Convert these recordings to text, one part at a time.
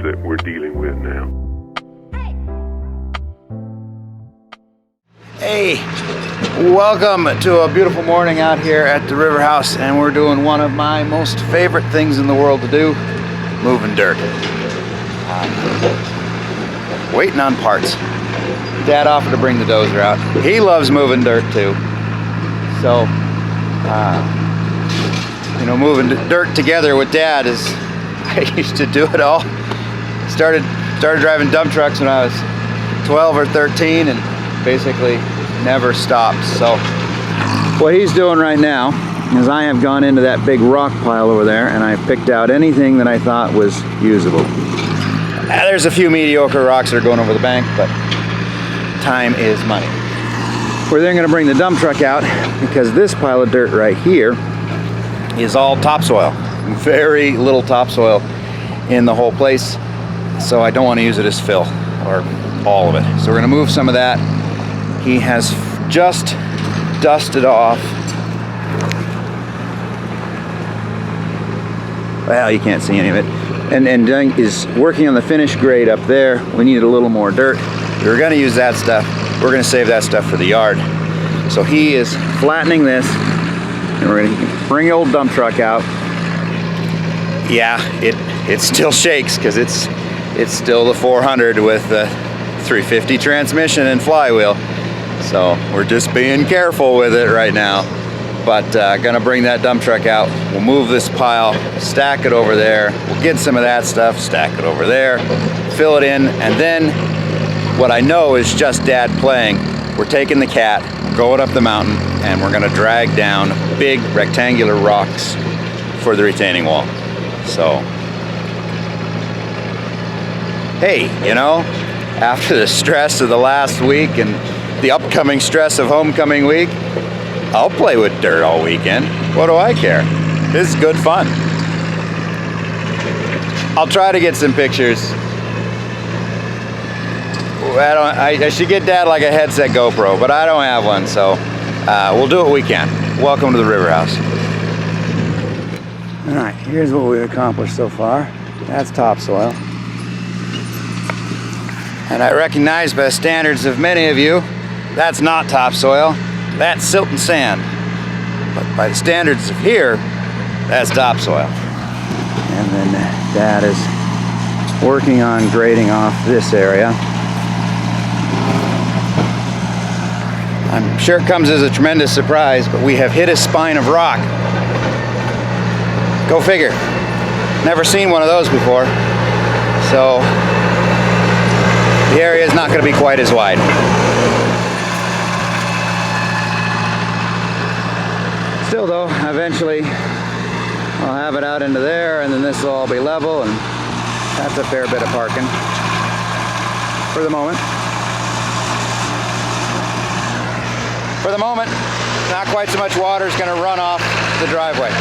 that we're dealing with now. Hey, welcome to a beautiful morning out here at the river house, and we're doing one of my most favorite things in the world to do, moving dirt. Waiting on parts. Dad offered to bring the dozer out. He loves moving dirt too. So, you know, moving dirt together with Dad is, I used to do it all. Started driving dump trucks when I was 12 or 13 and basically never stopped. So what he's doing right now is I have gone into that big rock pile over there and I picked out anything that I thought was usable. There's a few mediocre rocks that are going over the bank, but time is money. We're then going to bring the dump truck out because this pile of dirt right here is all topsoil. Very little topsoil in the whole place, so I don't want to use it as fill, or all of it. So we're going to move some of that. He has just dusted off. Well, you can't see any of it. And is working on the finished grade up there. We needed a little more dirt. We were going to use that stuff. We're going to save that stuff for the yard. So he is flattening this, and we're going to bring the old dump truck out. Yeah, it still shakes because it's still the 400 with the 350 transmission and flywheel. So we're just being careful with it right now. But gonna bring that dump truck out. We'll move this pile, stack it over there. We'll get some of that stuff, stack it over there, fill it in, and then what I know is just Dad playing. We're taking the cat, going up the mountain, and we're gonna drag down big rectangular rocks for the retaining wall. So, hey, you know, after the stress of the last week and the upcoming stress of homecoming week, I'll play with dirt all weekend. What do I care? This is good fun. I'll try to get some pictures. I should get Dad like a headset GoPro, but I don't have one, so we'll do what we can. Welcome to the river house. All right, here's what we've accomplished so far. That's topsoil. And I recognize by the standards of many of you, that's not topsoil, that's silt and sand. But by the standards of here, that's topsoil. And then Dad is working on grading off this area. I'm sure it comes as a tremendous surprise, but we have hit a spine of rock. Go figure. Never seen one of those before. So the area is not going to be quite as wide. Still though, eventually I'll have it out into there, and then this will all be level, and that's a fair bit of parking for the moment. For the moment, not quite so much water is going to run off the driveway.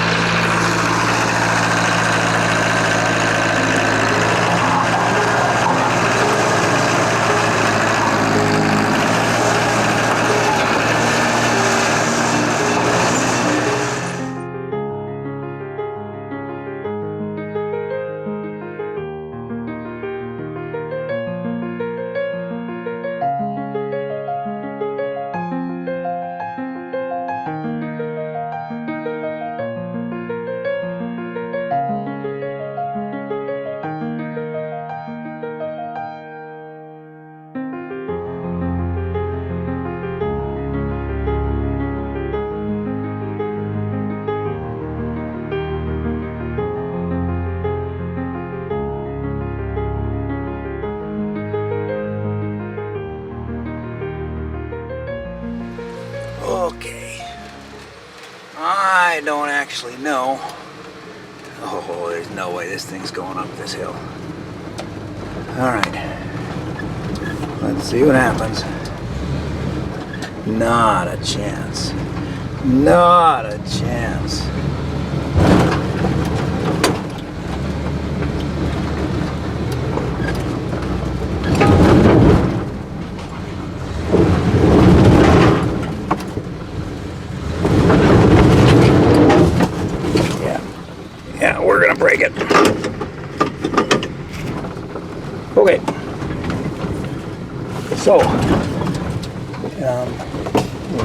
Okay, I don't actually know. Oh, there's no way this thing's going up this hill. All right, let's see what happens. Not a chance. Not a chance. Yeah, we're gonna break it. Okay. So,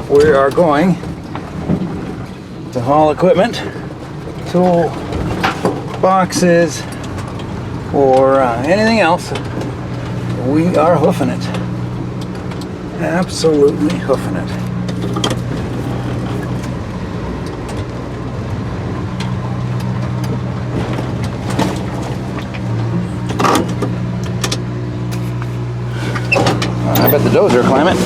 we are going to haul equipment, tool boxes, or anything else. We are hoofing it. Absolutely hoofing it. I bet the dozer will climb it.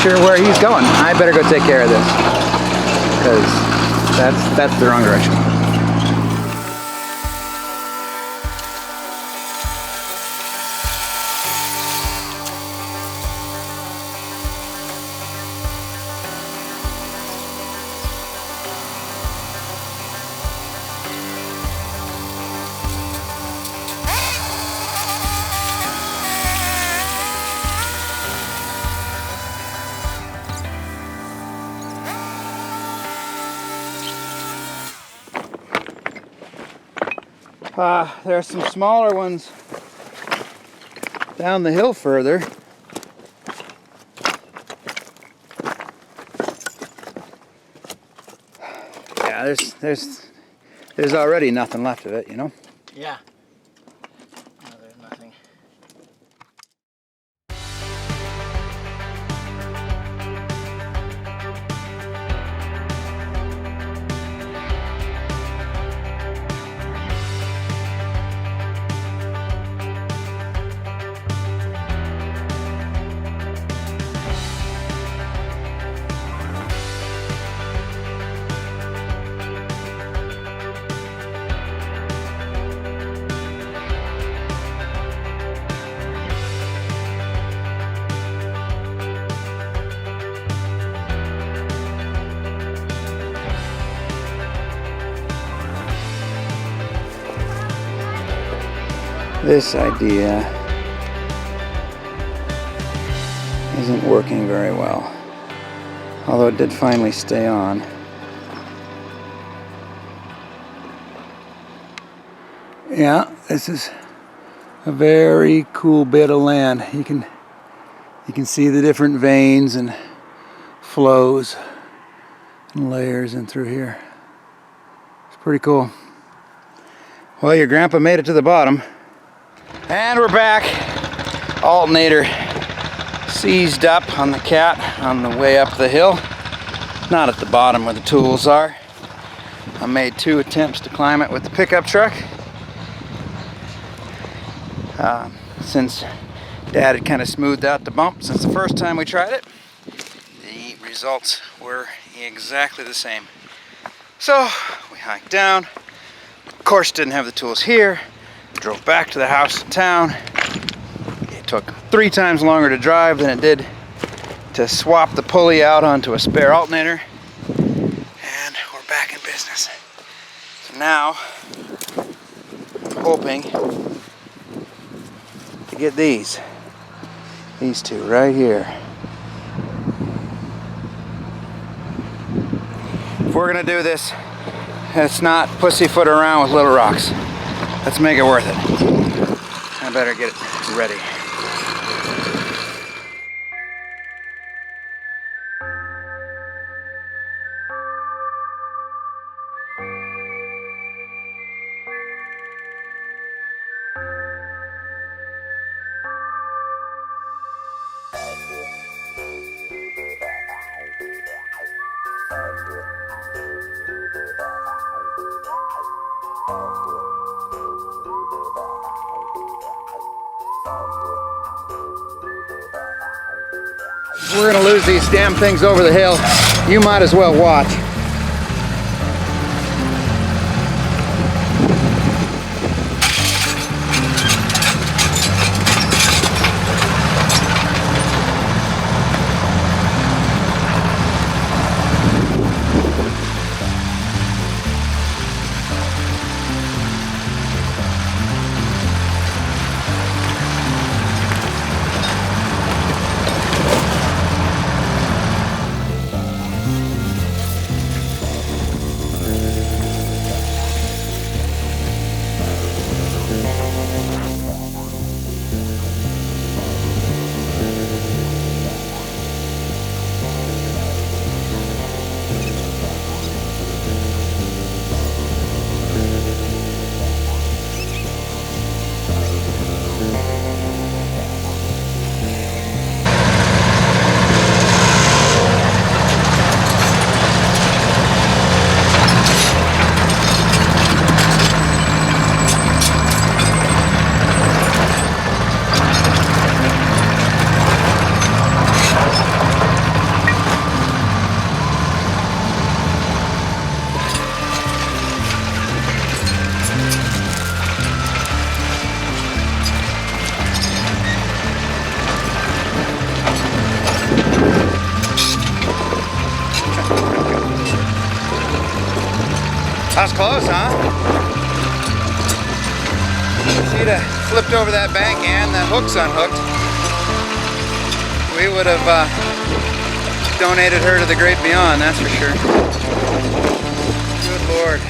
Sure where he's going. I better go take care of this because that's the wrong direction. There are some smaller ones down the hill further. Yeah, there's already nothing left of it, you know? Yeah. No, there's nothing. This idea isn't working very well, although it did finally stay on. Yeah, this is a very cool bit of land. You can see the different veins and flows and layers in through here. It's pretty cool. Well, your grandpa made it to the bottom. And we're back. Alternator seized up on the cat on the way up the hill. Not at the bottom where the tools are. I made 2 attempts to climb it with the pickup truck. Since Dad had kind of smoothed out the bump since the first time we tried it, the results were exactly the same. So we hiked down. Of course, didn't have the tools here. Drove back to the house in town. It took 3 times longer to drive than it did to swap the pulley out onto a spare alternator. And we're back in business. So now, I'm hoping to get these 2 right here. If we're gonna do this, let's not pussyfoot around with little rocks. Let's make it worth it. I better get it ready. We're gonna lose these damn things over the hill. You might as well watch. That was close, huh? If she'd have flipped over that bank and the hook's unhooked, we would have donated her to the great beyond, that's for sure. Good Lord.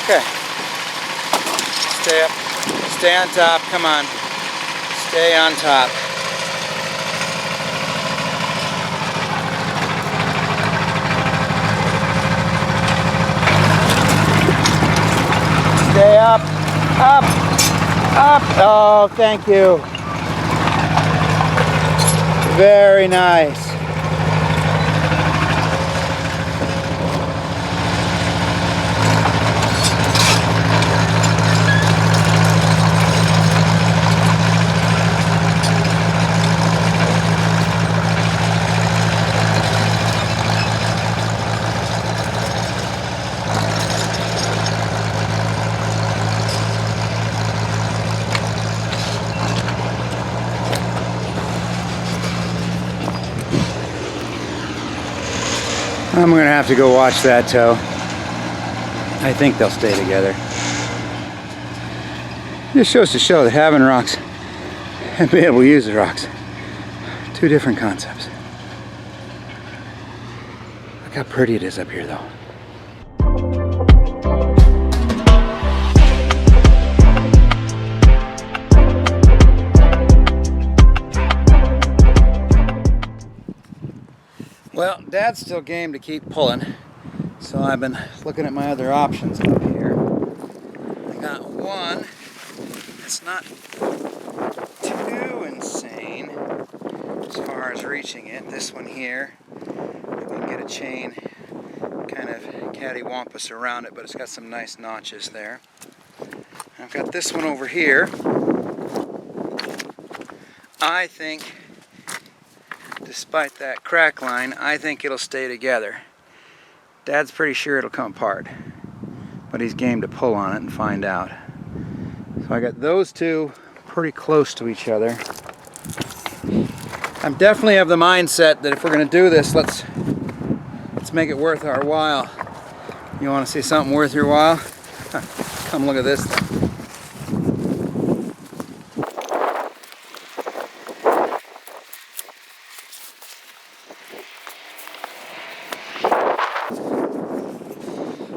Okay. Stay up. Stay on top. Come on. Stay on top. Stay up. Up. Up. Oh, thank you. Very nice. I'm gonna have to go watch that toe. I think they'll stay together. Just shows to show that having rocks and being able to use the rocks, two different concepts. Look how pretty it is up here though. Well, Dad's still game to keep pulling, so I've been looking at my other options up here. I got one that's not too insane as far as reaching it. This one here, we can get a chain kind of cattywampus around it, but it's got some nice notches there. I've got this one over here. I think, despite that crack line, I think it'll stay together. Dad's pretty sure it'll come apart, but he's game to pull on it and find out. So I got those two pretty close to each other. I'm definitely of the mindset that if we're going to do this, let's make it worth our while. You want to see something worth your while? Come look at this thing.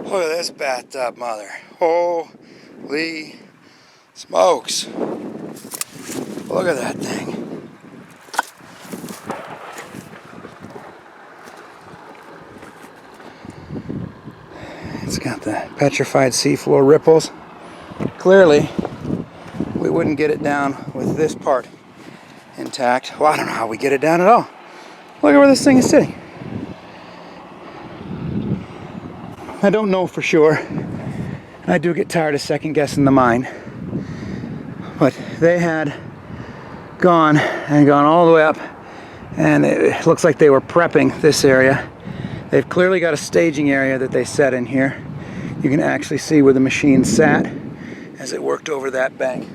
Look at this bathtub mother. Holy smokes. Look at that thing. It's got the petrified seafloor ripples. Clearly, we wouldn't get it down with this part intact. Well, I don't know how we get it down at all. Look at where this thing is sitting. I don't know for sure. I do get tired of second guessing the mine. But they had gone all the way up, and it looks like they were prepping this area. They've clearly got a staging area that they set in here. You can actually see where the machine sat as it worked over that bank.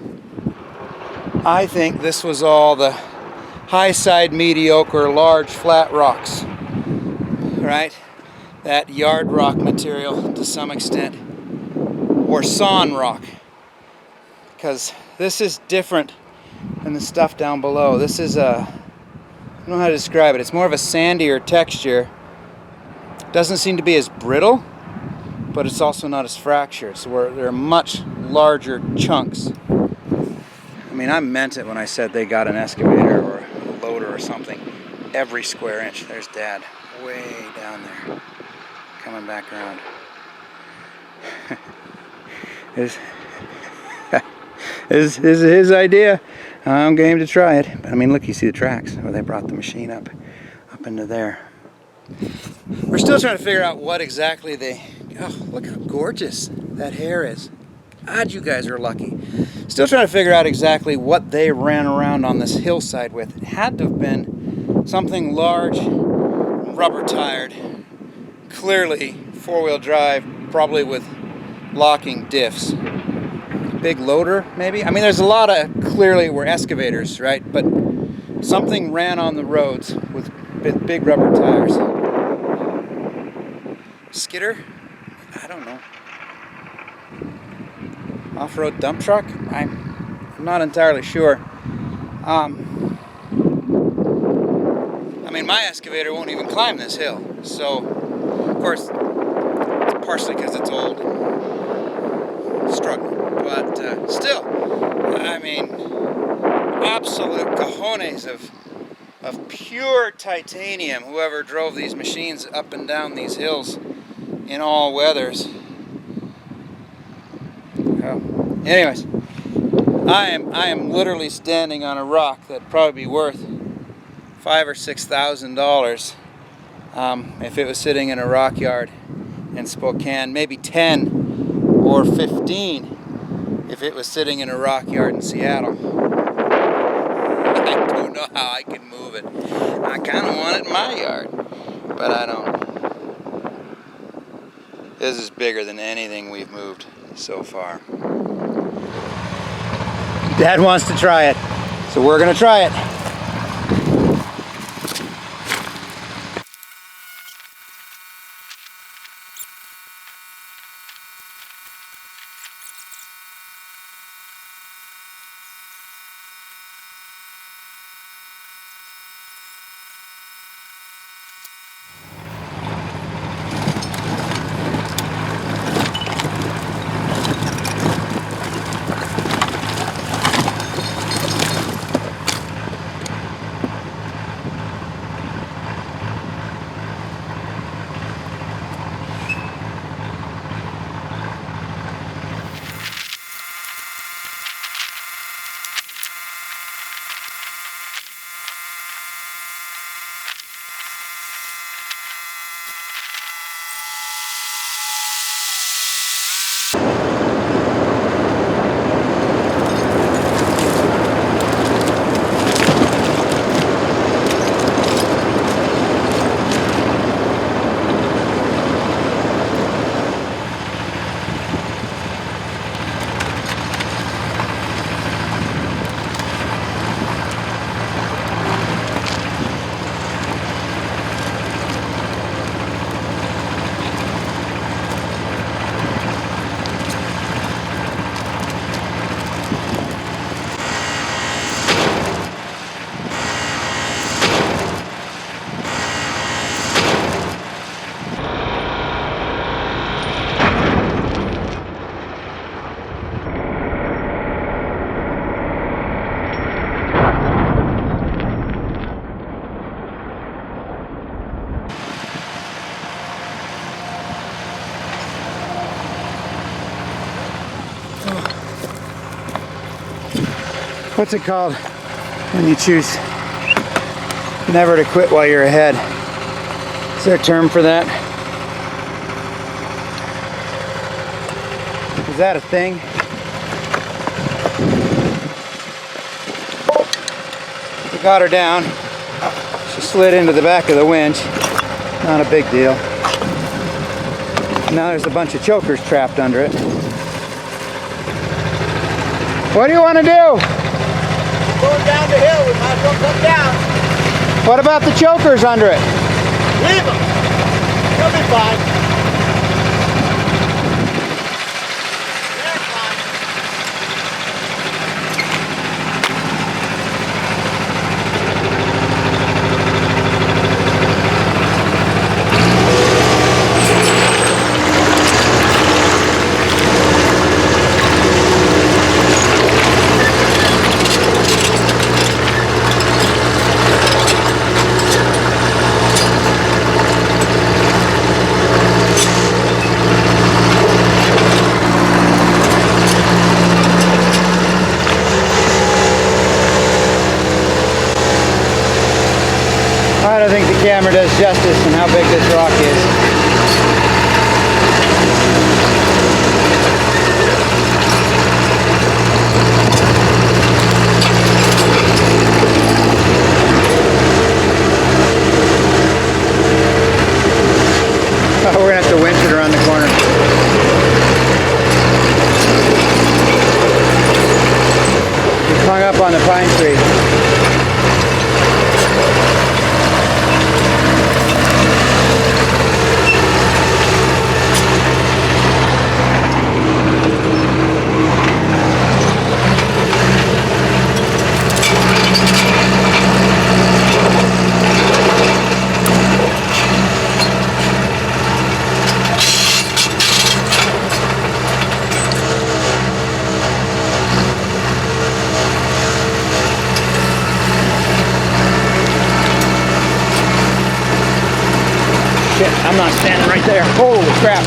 I think this was all the high side mediocre large flat rocks, right? That yard rock material to some extent, or sawn rock, because this is different than the stuff down below. This is I don't know how to describe it. It's more of a sandier texture. Doesn't seem to be as brittle, but it's also not as fractured. So they're much larger chunks. I mean, I meant it when I said they got an excavator or a loader or something every square inch. There's Dad, way down there. Coming back around. This is his idea. I'm game to try it. But I mean, look, you see the tracks where they brought the machine up into there. We're still trying to figure out what exactly oh, look how gorgeous that hair is. God, you guys are lucky. Still trying to figure out exactly what they ran around on this hillside with. It had to have been something large, rubber tired. Clearly four-wheel drive, probably with locking diffs. Big loader, maybe? I mean, there's a lot of, clearly were excavators, right? But something ran on the roads with big rubber tires. Skidder? I don't know. Off-road dump truck? I'm not entirely sure. I mean, my excavator won't even climb this hill, so of course, it's partially because it's old, struggling, but still, I mean, absolute cojones of pure titanium, whoever drove these machines up and down these hills in all weathers. Oh. Anyways, I am literally standing on a rock that'd probably be worth $5,000 or $6,000 if it was sitting in a rock yard in Spokane, maybe 10 or 15 if it was sitting in a rock yard in Seattle. I don't know how I can move it. I kind of want it in my yard, but I don't. This is bigger than anything we've moved so far. Dad wants to try it, so we're gonna try it. what's it called when you choose never to quit while you're ahead? Is there a term for that? Is that a thing? We got her down. She slid into the back of the winch. Not a big deal. Now there's a bunch of chokers trapped under it. What do you want to do? Going down the hill, we might as well come down. What about the chokers under it? Leave them. They'll be fine. They're fine. I don't think the camera does justice in how big this rock is. Oh, we're gonna have to winch it around the corner. It's hung up on the pine tree. Shit, I'm not standing right there. Holy crap.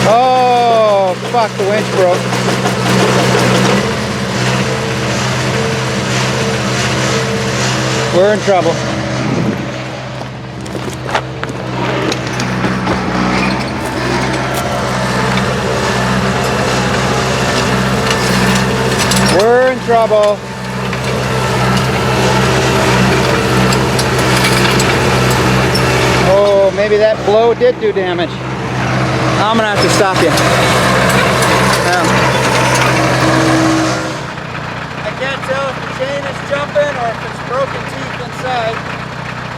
Oh, fuck, the winch broke. We're in trouble. We're in trouble. Oh, maybe that blow did do damage. I'm gonna have to stop you. Now, I can't tell if the chain is jumping or if it's broken teeth inside.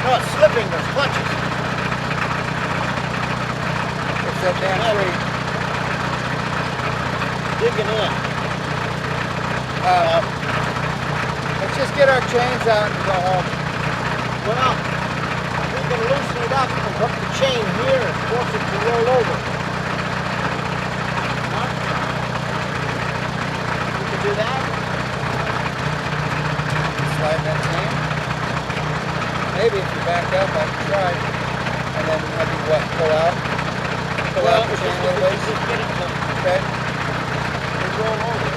No, it's slipping. There's clutches. it's that damn tree. Digging in. Let's just get our chains out and go home. Well, we can loosen it up and hook the chain here and force it to roll over. Huh? We can do that? Slide that chain. Maybe if you back up, I can try. And then have you what? Pull out? Pull out the chain a little bit. Just get it to Okay. roll over.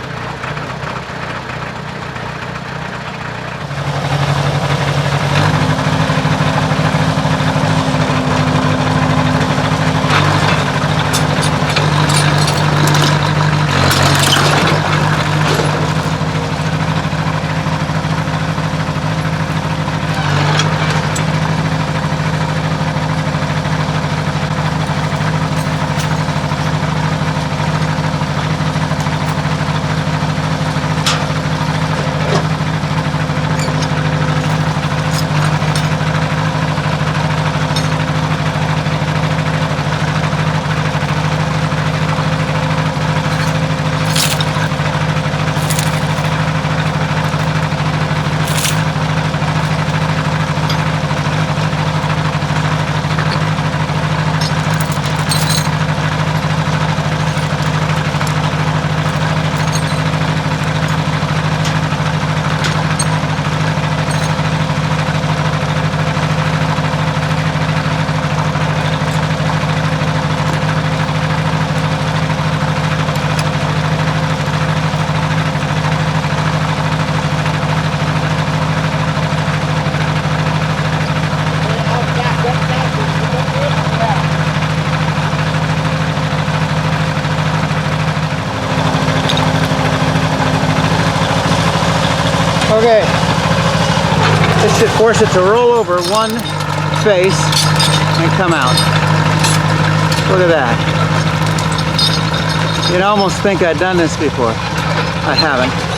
Okay. This should force it to roll over one face and come out. Look at that. You'd almost think I'd done this before. I haven't.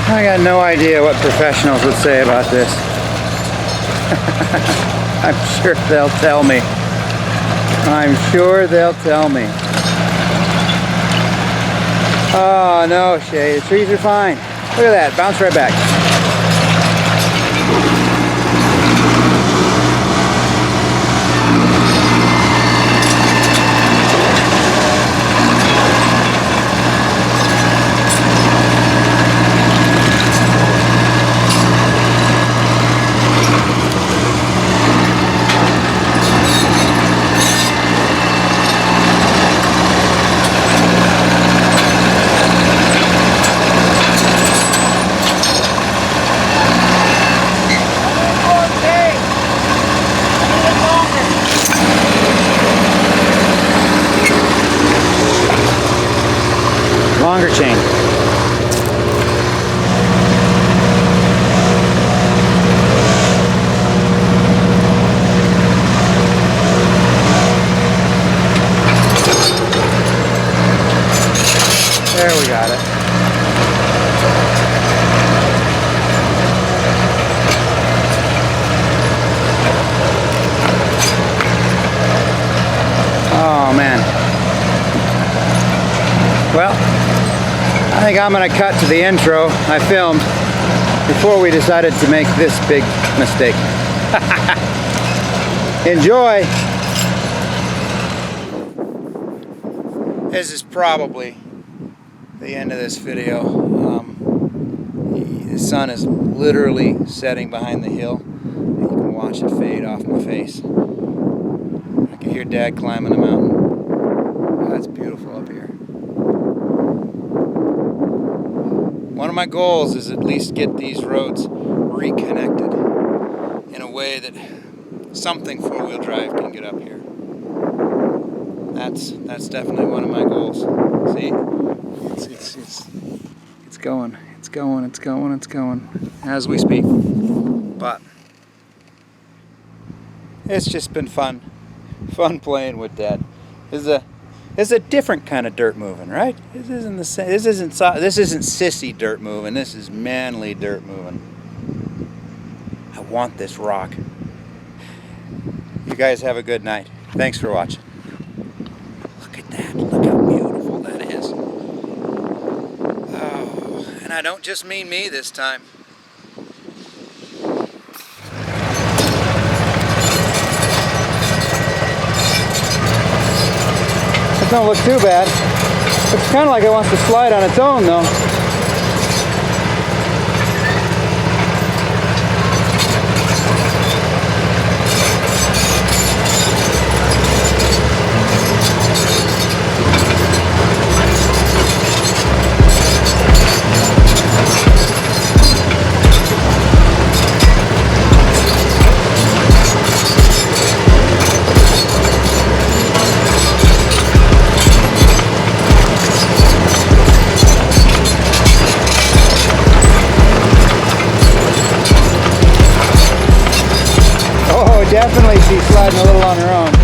I got no idea what professionals would say about this. I'm sure they'll tell me. I'm sure they'll tell me. Oh no, Shay, the trees are fine. Look at that, bounce right back. Longer chain. There, we got it. Oh man. Well, I think I'm going to cut to the intro I filmed before we decided to make this big mistake. Enjoy! This is probably the end of this video. The sun is literally setting behind the hill. You can watch it fade off my face. I can hear Dad climbing the mountain. Oh, that's beautiful up here. One of my goals is at least get these roads reconnected in a way that something four-wheel drive can get up here. That's definitely one of my goals. See, it's going as we speak. But it's just been fun playing with Dad. This is a different kind of dirt moving, right? This isn't sissy dirt moving. This is manly dirt moving. I want this rock. You guys have a good night. Thanks for watching. Look at that. Look how beautiful that is. Oh, and I don't just mean me this time. It don't look too bad. It's kind of like it wants to slide on its own though. Definitely she's sliding a little on her own.